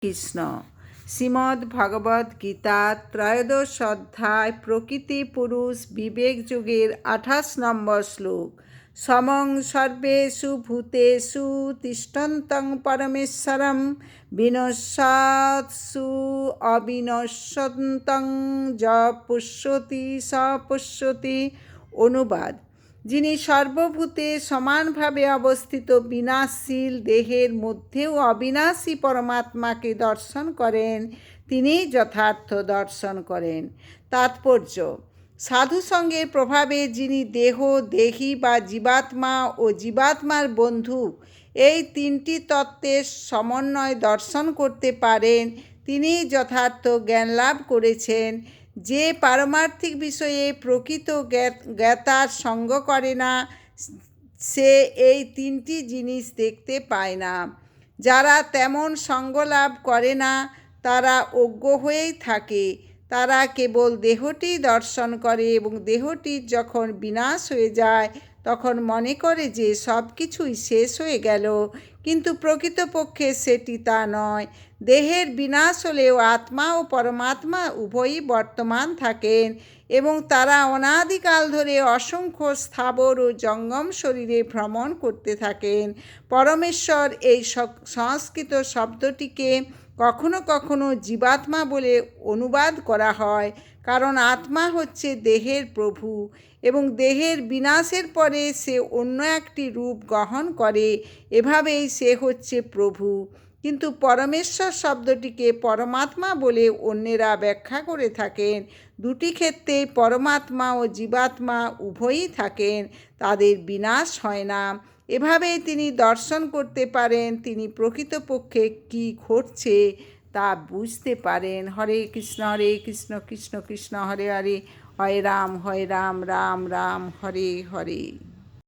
কৃষ্ণ। শ্রীমদ্ ভগবদ গীতা ত্রয়োদশ অধ্যায় প্রকৃতি পুরুষ বিবেক যোগের 28 নম্বর শ্লোক। সমং সর্বেষু ভূতেষু তিষ্ঠন্তং পরমেশ্বরম বিনশ্যৎসু অবিনশ্যন্তং য পশ্যতি স পশ্যতি। অনুবাদ: যিনি সর্বভূতে সমানভাবে অবস্থিত বিনাশশীল দেহের মধ্যেও অবিনাশী পরমাত্মাকে দর্শন করেন, তিনিই যথার্থ দর্শন করেন। তাৎপর্য: সাধুসঙ্গের প্রভাবে যিনি দেহ, দেহী বা জীবাত্মা ও জীবাত্মার বন্ধু এই তিনটি তত্ত্বের সমন্বয় দর্শন করতে পারেন, তিনিই যথার্থ জ্ঞান লাভ করেছেন। যে পারমার্থিক বিষয়ে প্রকৃত জ্ঞাতার সঙ্গ করে না, সে এই তিনটি জিনিস দেখতে পায় না। যারা তেমন সঙ্গ লাভ করে না, তারা অজ্ঞ হয়েই থাকে। তারা কেবল দেহটি দর্শন করে এবং দেহটির যখন বিনাশ হয়ে যায় তখন মনে করে যে সব কিছুই শেষ হয়ে গেল, কিন্তু প্রকৃতপক্ষে সেটি তা নয়। দেহের বিনাশ হলেও আত্মা ও পরমাত্মা উভয়ই বর্তমান থাকেন এবং তারা অনাদিকাল ধরে অসংখ্য স্থাবর ও জঙ্গম শরীরে ভ্রমণ করতে থাকেন। পরমেশ্বর এই সংস্কৃত শব্দটিকে কখনো কখনো জীবাত্মা বলে অনুবাদ করা হয়, কারণ আত্মা হচ্ছে দেহের প্রভু এবং দেহের বিনাশের পরে সে অন্য একটি রূপ গ্রহণ করে, এভাবেই সে হচ্ছে প্রভু। কিন্তু পরমেশ্বর শব্দটিকে পরমাত্মা বলে অন্যেরা ব্যাখ্যা করে থাকেন। দুটি ক্ষেত্রেই পরমাত্মা ও জীবাত্মা উভয়ই থাকেন, তাদের বিনাশ হয় না। এভাবেই তিনি দর্শন করতে পারেন, তিনি প্রকৃতপক্ষে কী ঘটছে তা বুঝতে পারেন। হরে কৃষ্ণ কৃষ্ণ কৃষ্ণ হরে হরে, হরে রাম রাম রাম হরে হরে।